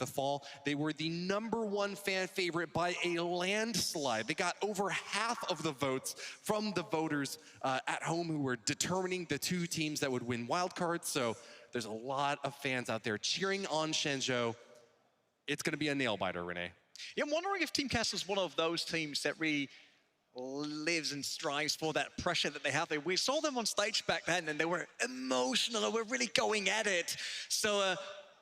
the fall. They were the #1 fan favorite by a landslide. They got over half of the votes from the voters at home who were determining the 2 teams that would win wildcards. So there's a lot of fans out there cheering on Shinjo. It's going to be a nail-biter, Renee. Yeah, I'm wondering if Team Castle's one of those teams that really lives and strives for that pressure that they have. We saw them on stage back then, and they were emotional, and we're really going at it. So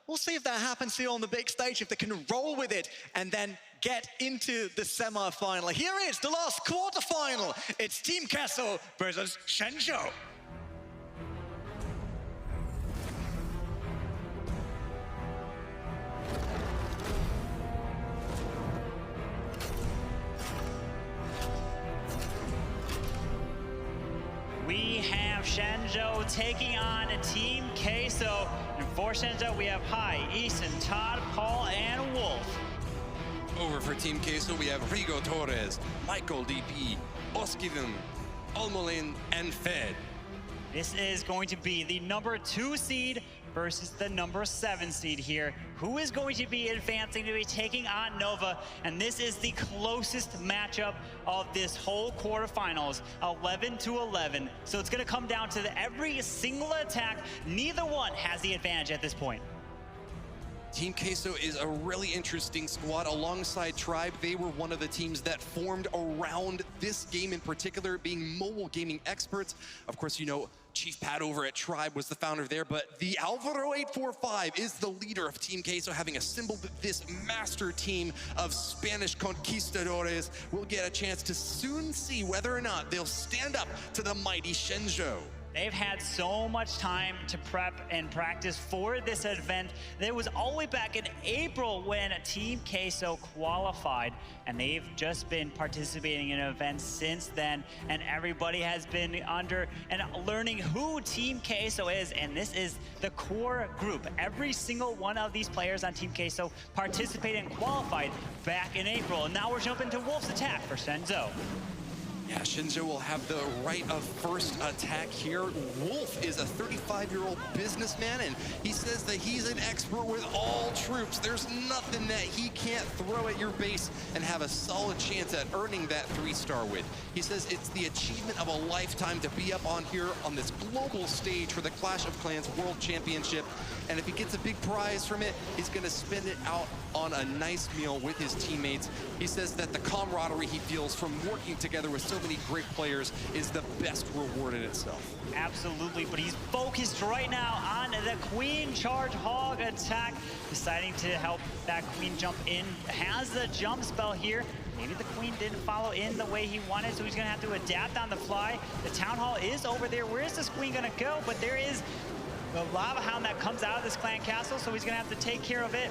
we'll see if that happens here on the big stage, if they can roll with it and then get into the semi-final. Here is the last quarterfinal. It's Team Castle versus Shinjo. We have Shinjo taking on Team Queso. And for Shinjo, we have Hai, Easton, Todd, Paul, and Wolf. Over for Team Queso, we have Rigo Torres, Michael DP, Oskivim, Almolin, and Fed. This is going to be the #2 seed versus the #7 seed here. Who is going to be advancing to be taking on Nova? And this is the closest matchup of this whole quarterfinals, 11-11. So it's gonna come down to every single attack. Neither one has the advantage at this point. Team Queso is a really interesting squad. Alongside Tribe, they were one of the teams that formed around this game in particular, being mobile gaming experts. Of course, you know, Chief Pat over at Tribe was the founder there, but the Alvaro 845 is the leader of Team Queso, having assembled this master team of Spanish conquistadores. We'll get a chance to soon see whether or not they'll stand up to the mighty Shinjo. They've had so much time to prep and practice for this event. It was all the way back in April when Team Queso qualified, and they've just been participating in events since then, and everybody has been under and learning who Team Queso is, and this is the core group. Every single one of these players on Team Queso participated and qualified back in April, and now we're jumping to Wolf's attack for Shinjo. Yeah, Shinjo will have the right of first attack here. Wolf is a 35-year-old businessman, and he says that he's an expert with all troops. There's nothing that he can't throw at your base and have a solid chance at earning that 3-star win. He says it's the achievement of a lifetime to be up on here on this global stage for the Clash of Clans World Championship. And if he gets a big prize from it, he's gonna spend it out on a nice meal with his teammates. He says that the camaraderie he feels from working together with so many great players is the best reward in itself. Absolutely, but he's focused right now on the Queen Charge Hog attack, deciding to help that Queen jump in. Has the jump spell here. Maybe the Queen didn't follow in the way he wanted, so he's gonna have to adapt on the fly. The Town Hall is over there. Where is this Queen gonna go? But there is the Lava Hound that comes out of this clan castle, so he's gonna have to take care of it.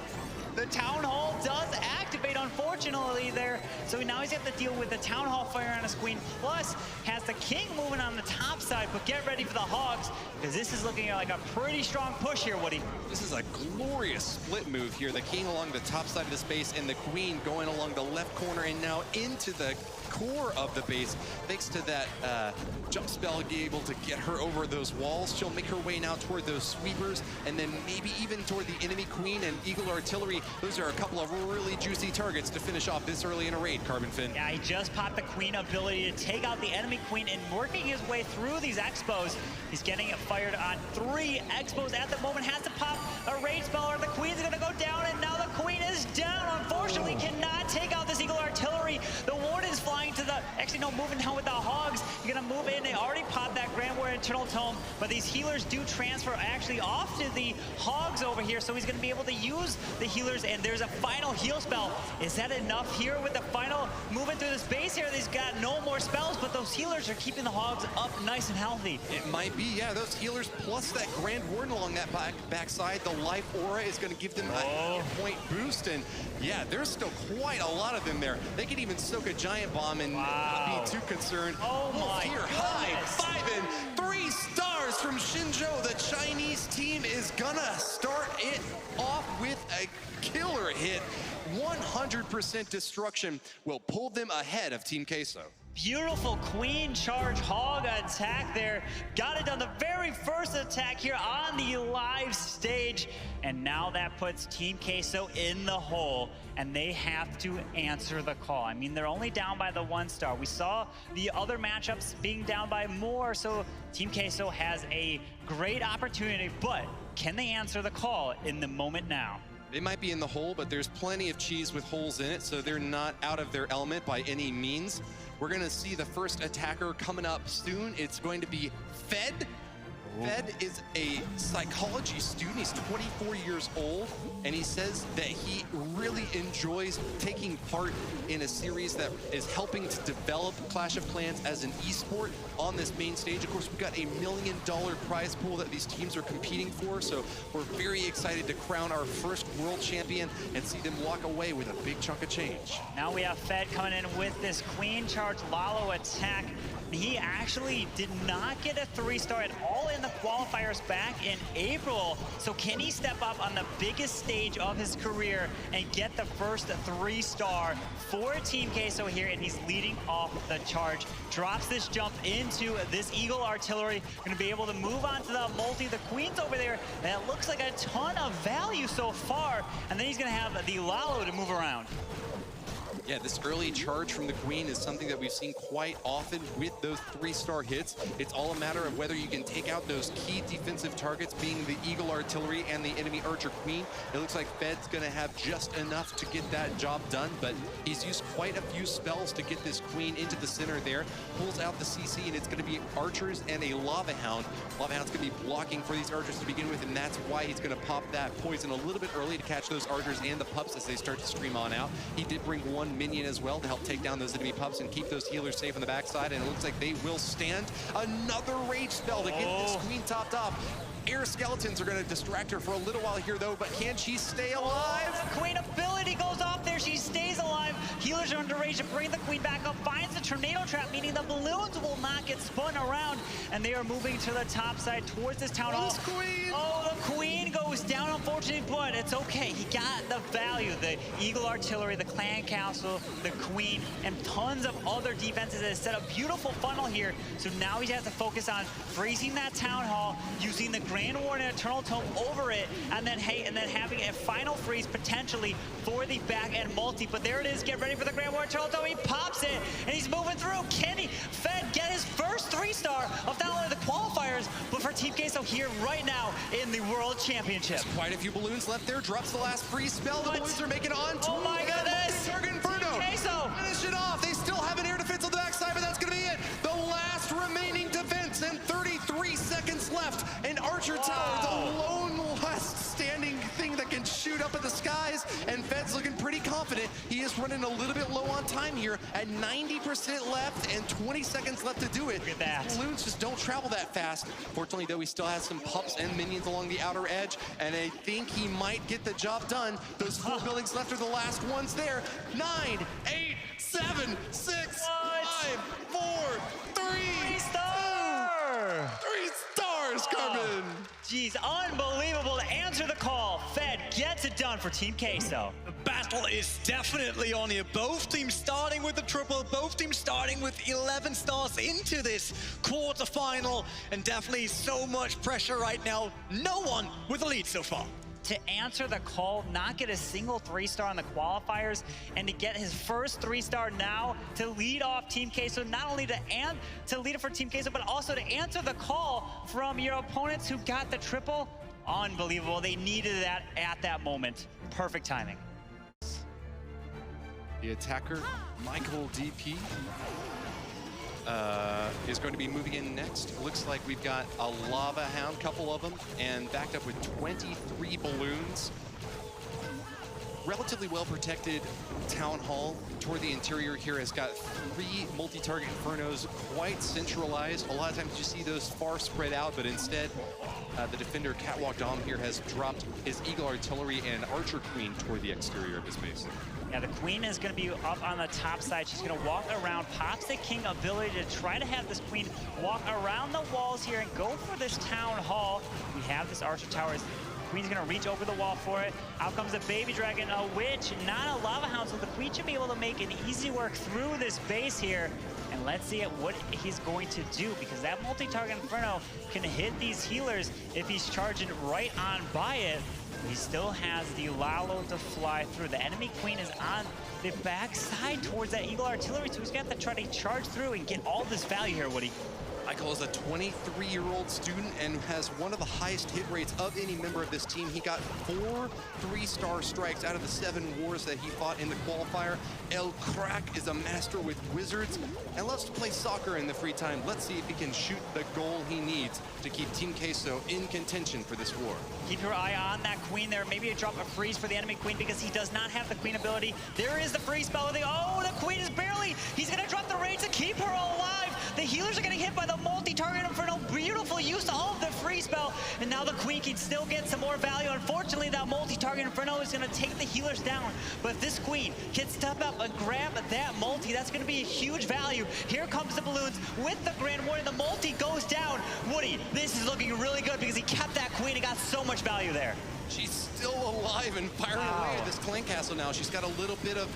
The Town Hall does activate, unfortunately, there. So now he's got to deal with the Town Hall fire on his Queen, plus has the King moving on the top side. But get ready for the Hogs, because this is looking like a pretty strong push here, Woody. This is a glorious split move here. The King along the top side of the space and the Queen going along the left corner and now into the core of the base. Thanks to that jump spell, be able to get her over those walls. She'll make her way now toward those sweepers and then maybe even toward the enemy Queen and Eagle Artillery. Those are a couple of really juicy targets to finish off this early in a raid, Carbon Fin. Yeah, he just popped the Queen ability to take out the enemy Queen and working his way through these Expos. He's getting it fired on 3 Expos at the moment. Has to pop a raid spell or the Queen's gonna go down, and now the Queen is down. Unfortunately, cannot take out this Eagle Artillery. The Warden's flying to the, actually no, moving down with the Hogs. You're gonna move in. They already popped that Grand Warrior Eternal Tome, but these healers do transfer actually off to the Hogs over here, so he's gonna be able to use the healers, and there's a final heal spell. Is that enough here with the final movement through the space here? He's got no more spells, but those healers are keeping the Hogs up nice and healthy. It might be, yeah, those healers plus that Grand Warden along that backside. The life aura is gonna give them a hit point boost, and yeah, there's still quite a lot of them there. They could even soak a giant bomb and not be too concerned. Oh my here, high-fiving 3 stars from Shinjo. The Chinese team is gonna start it off with a killer hit. 100% destruction will pull them ahead of Team Queso. Beautiful queen charge hog attack there. Got it on the very first attack here on the live stage. And now that puts Team Queso in the hole, and they have to answer the call. I mean, they're only down by the 1 star. We saw the other matchups being down by more, so Team Queso has a great opportunity, but can they answer the call in the moment now? They might be in the hole, but there's plenty of cheese with holes in it, so they're not out of their element by any means. We're gonna see the first attacker coming up soon. It's going to be Fed. Fed is a psychology student. He's 24 years old, and he says that he really enjoys taking part in a series that is helping to develop Clash of Clans as an esport on this main stage. Of course, we've got $1 million prize pool that these teams are competing for, so we're very excited to crown our first world champion and see them walk away with a big chunk of change. Now we have Fed coming in with this queen charge Lalo attack. He actually did not get a 3-star at all in the qualifiers back in April. So can he step up on the biggest stage of his career and get the first 3-star for Team Queso here? And he's leading off the charge. Drops this jump into this Eagle Artillery. Gonna be able to move on to the multi. The queen's over there. That looks like a ton of value so far. And then he's gonna have the Lalo to move around. Yeah, this early charge from the queen is something that we've seen quite often with those 3-star hits. It's all a matter of whether you can take out those key defensive targets, being the Eagle Artillery and the enemy Archer Queen. It looks like Fed's gonna have just enough to get that job done, but he's used quite a few spells to get this queen into the center there. Pulls out the CC, and it's gonna be Archers and a Lava Hound. Lava Hound's gonna be blocking for these Archers to begin with, and that's why he's gonna pop that poison a little bit early to catch those Archers and the pups as they start to scream on out. He did bring 1 minion as well to help take down those enemy pups and keep those healers safe on the backside, and it looks like they will stand. Another rage spell to get this queen topped off. Air skeletons are going to distract her for a little while here, though, but can she stay alive? The queen ability goes off there. She stays alive. Healers are under rage to bring the queen back up. Finds the tornado trap, meaning the balloons will not get spun around, and they are moving to the top side towards this town hall. Oh, the queen goes down, unfortunately, but it's okay. He got the value. The Eagle Artillery, the Clan Council, the queen, and tons of other defenses that set a beautiful funnel here. So now he has to focus on freezing that town hall, using the Grand Ward and Eternal Tome over it, and then having a final freeze potentially for the back end multi. But there it is. Get ready for the Grand Ward Eternal Tome. He pops it, and he's moving through. Can he, Fed, get his first 3-star of not only the qualifiers, but for Team Queso here right now in the World Championship? There's quite a few balloons left there. Drops the last freeze spell. The balloons are making it on. Oh my goodness! Target Inferno. Queso finish it off. They still have an air defense on the backside, but that's going to be it. The last remaining defense, and 33 seconds left. And Archer Tower, the lone last standing thing that can shoot up in the skies. And Fed's looking pretty confident. He is running a little bit low on time here at 90% left and 20 seconds left to do it. Look at that. These balloons just don't travel that fast. Fortunately, though, he still has some pups and minions along the outer edge, and I think he might get the job done. Those 4 buildings left are the last ones there. 9, 8, 7, 6, 5, 4, 3, 3-star! 3 stars, Carmen! Jeez, unbelievable to answer the call. Fed gets it done for Team Queso. The battle is definitely on here. Both teams starting with the triple, both teams starting with 11 stars into this quarterfinal, and definitely so much pressure right now. No one with a lead so far. To answer the call, not get a single 3-star in the qualifiers, and to get his first 3-star now to lead off Team Queso, not only to lead it for Team Queso, but also to answer the call from your opponents who got the triple. Unbelievable. They needed that at that moment. Perfect timing. The attacker, Michael DP, is going to be moving in next. Looks like we've got a Lava Hound, couple of them, and backed up with 23 balloons. Relatively well-protected town hall toward the interior here has got 3 multi-target Infernos, quite centralized. A lot of times you see those far spread out, but instead the defender Catwalk Dom here has dropped his Eagle Artillery and Archer Queen toward the exterior of his base. Yeah, the queen is going to be up on the top side. She's going to walk around, pops the king ability to try to have this queen walk around the walls here and go for this town hall. We have this Archer Tower Queen's gonna reach over the wall for it. Out comes the Baby Dragon, a Witch, not a Lava Hound, so the Queen should be able to make an easy work through this base here. And let's see what he's going to do, because that multi-target Inferno can hit these healers if he's charging right on by it. He still has the Lalo to fly through. The enemy Queen is on the backside towards that Eagle Artillery, so he's got to try to charge through and get all this value here, Woody. Michael is a 23-year-old student and has one of the highest hit rates of any member of this team. He got 4 3-star strikes out of the 7 wars that he fought in the qualifier. El Crack is a master with wizards and loves to play soccer in the free time. Let's see if he can shoot the goal he needs to keep Team Queso in contention for this war. Keep your eye on that Queen there. Maybe a drop a freeze for the enemy Queen because he does not have the Queen ability. There is the freeze spell. Oh, the Queen is barely. He's going to drop the rage to keep her alive. The healers are getting hit by the multi-target Inferno. Beautiful use of the freeze spell. And now the Queen can still get some more value. Unfortunately, that multi-target Inferno is going to take the healers down. But if this Queen can step up and grab that multi, that's going to be a huge value. Here comes the balloons with the Grand Warrior. The multi goes down. Woody, this is looking really good because he kept that Queen and got so much value there. She's still alive and firing away at this clan castle now. She's got a little bit of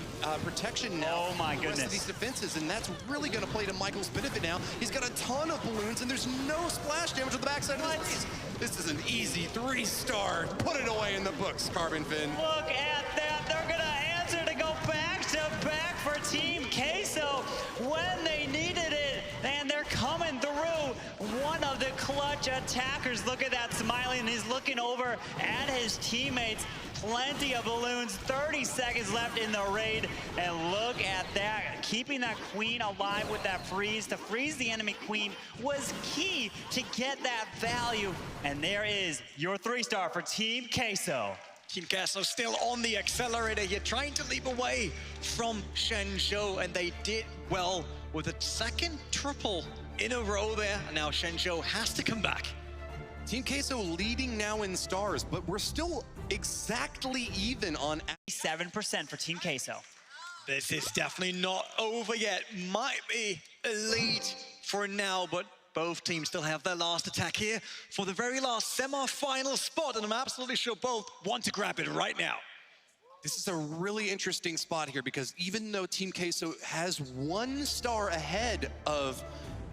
protection now. Oh my from the rest of these defenses, and that's really going to play to Michael's benefit now. He's got a ton of balloons, and there's no splash damage on the backside of his base. This is an easy 3-star. Put it away in the books, Carbon Fin. Look at that. They're going to answer to go back to back for Team Queso when they needed it, and they're coming through. One of the clutch attackers, look at that, smiling. He's looking over at his teammates. Plenty of balloons, 30 seconds left in the raid, and look at that. Keeping that Queen alive with that freeze. To freeze the enemy Queen was key to get that value, and there is your 3-star for Team Queso. Team Queso still on the accelerator here, trying to leap away from Shinjo, and they did well with a second triple in a row there. And now Shinjo has to come back. Team Queso leading now in stars, but we're still exactly even on 7% for Team Queso. This is definitely not over yet. Might be a lead for now, but both teams still have their last attack here for the very last semi-final spot, and I'm absolutely sure both want to grab it right now. This is a really interesting spot here because even though Team Queso has 1 star ahead of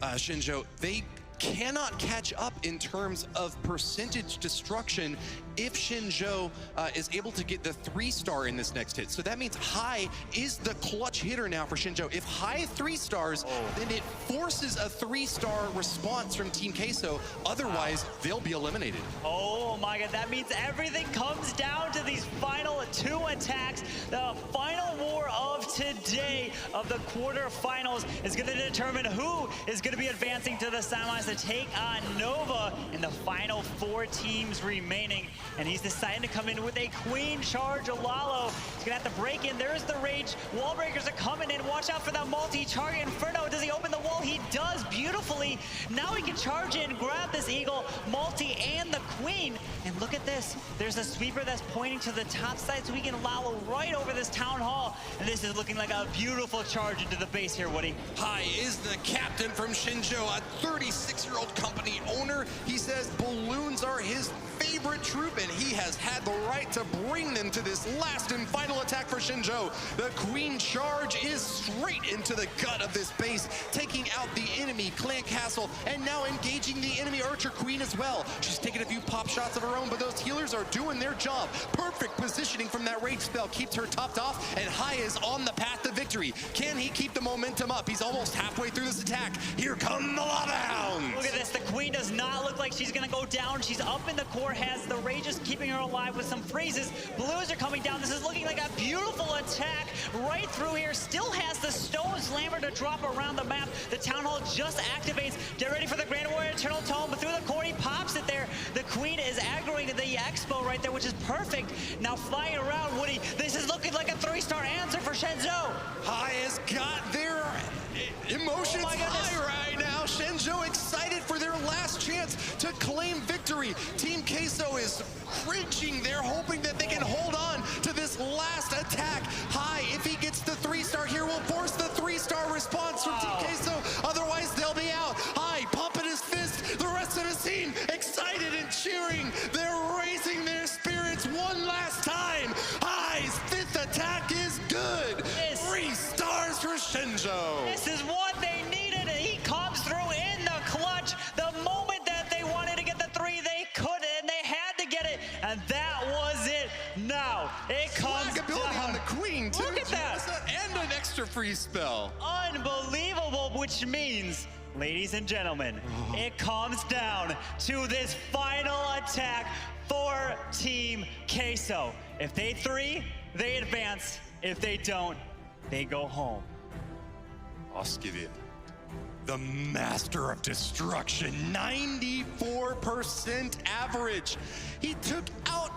Shinjo, they cannot catch up in terms of percentage destruction if Shinjo is able to get the 3-star in this next hit. So that means High is the clutch hitter now for Shinjo. If High 3 stars, then it forces a 3-star response from Team Queso. Otherwise, they'll be eliminated. Oh my God, that means everything comes down to these final 2 attacks. The final war of today of the quarterfinals is going to determine who is going to be advancing to the semis to take on Nova in the final 4 teams remaining. And he's deciding to come in with a Queen charge. Lalo, he's gonna have to break in. There's the rage. Wall breakers are coming in. Watch out for that multi-target Inferno. Does he open the wall? He does beautifully. Now he can charge in, grab this Eagle, multi, and the Queen. And look at this. There's a sweeper that's pointing to the top side so he can Lalo right over this town hall. And this is looking like a beautiful charge into the base here, Woody. High is the captain from Shinjo, a 36-year-old company owner. He says balloons are his favorite troop, and he has had the right to bring them to this last and final attack for Shinjo. The Queen charge is straight into the gut of this base, taking out the enemy clan castle, and now engaging the enemy Archer Queen as well. She's taking a few pop shots of her own, but those healers are doing their job. Perfect positioning from that rage spell keeps her topped off, and High is on the path to victory. Can he keep the momentum up? He's almost halfway through this attack. Here come the Lava Hounds! Look at this. The Queen does not look like she's going to go down. She's up in the core, has the rage just keeping her alive with some freezes. Blues are coming down. This is looking like a beautiful attack right through here. Still has the Stone Slammer to drop around the map. The Town Hall just activates. Get ready for the Grand Warrior Eternal Tome, but through the core he pops it there. The Queen is aggroing the Expo right there, which is perfect. Now flying around, Woody. This is looking like a 3-star answer for Shinjo. High has got their emotions high right now. Shinjo excited for their last chance to claim victory. Team Queso is cringing. They're hoping that they can hold on to this last attack. High, if he gets the 3-star here, will force the 3-star response from Team Queso. Otherwise, they'll be out. High pumping his fist. The rest of the scene excited and cheering. They're raising their freeze spell. Unbelievable, which means, ladies and gentlemen, it comes down to this final attack for Team Queso. If they 3, they advance. If they don't, they go home. Oskivian, the master of destruction, 94% average. He took out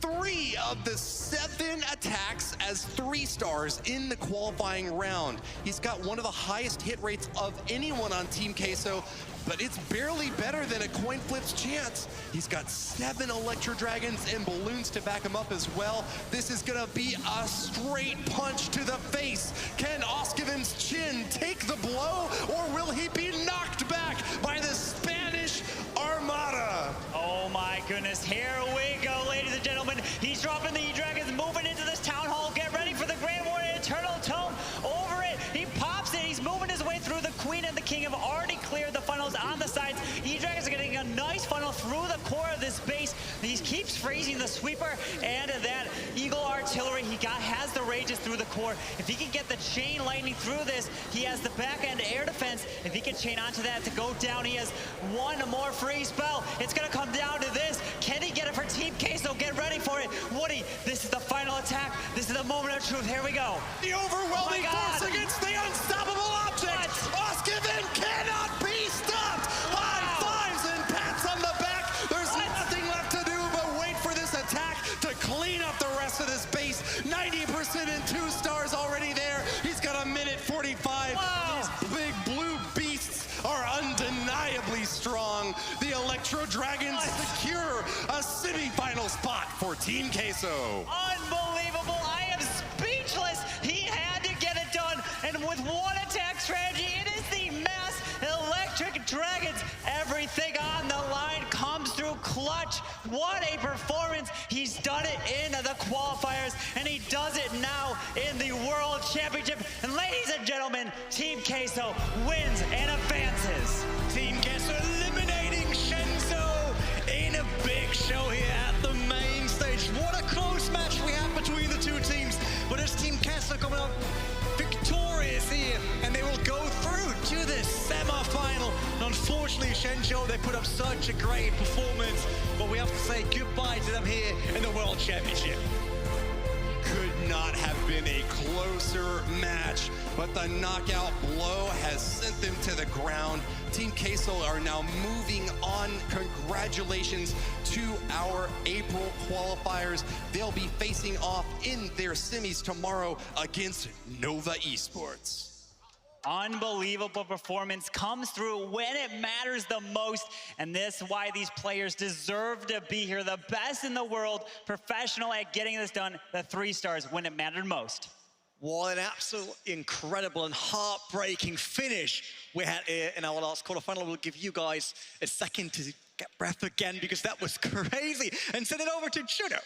3 of the 7 attacks as 3 stars in the qualifying round. He's got one of the highest hit rates of anyone on Team Queso, but it's barely better than a coin flip's chance. He's got 7 Electro Dragons and balloons to back him up as well. This is gonna be a straight punch to the face. Can Oskivin's chin take the blow, or will he be knocked back by the Spanish Armada? Oh my goodness, here we go, ladies and gentlemen. He's dropping the E-Dragons, moving into this town hall. Get ready for the Grand Warden Eternal Tome. Over it, he pops it. He's moving his way through. The Queen and the King have already cleared the funnels on the sides. E-Dragons are getting a nice funnel through the core of this base. He keeps freezing the sweeper and that Eagle artillery. He has the rages through the core. If he can get the chain lightning through this, he has the back end air defense. If he can chain onto that to go down, he has 1 more free spell. It's gonna come down to this. Can he get it for Team Queso? Get ready for it. Woody, this is the final attack. This is the moment of truth. Here we go. The overwhelming force against the unstoppable object. Oskivin cannot be stopped. High fives and pats on the back. There's nothing left to do but wait for this attack to clean up the rest of this base. 90% and 2 stars already there. He's got a minute 45. These big blue beasts are undeniably strong. The Electro Dragons secure a semi-final spot for Team Queso. Unbelievable. I am speechless. He had to get it done. And with one attack strategy, it is the mass Electric Dragons. Everything on the line comes through clutch. What a performance. He's done it in the qualifiers, and he does it now in the World Championship. And ladies and gentlemen, Team Queso wins and advances. Team Queso eliminating Shinjo in a big show here at the main stage. What a close match we have between the 2 teams. But it's Team Queso coming up victorious here, and they will go through to this semi-final. And unfortunately, Shinjo, they put up such a great performance, but we have to say goodbye to them here in the World Championship. Could not have been a closer match, but the knockout blow has sent them to the ground. Team Queso are now moving on. Congratulations to our April qualifiers. They'll be facing off in their semis tomorrow against Nova Esports. Unbelievable performance comes through when it matters the most, and this is why these players deserve to be here. The best in the world, professional at getting this done, the 3 stars when it mattered most. What an absolutely incredible and heartbreaking finish we had here in our last quarterfinal. We'll give you guys a second to get breath again because that was crazy. And send it over to Juno.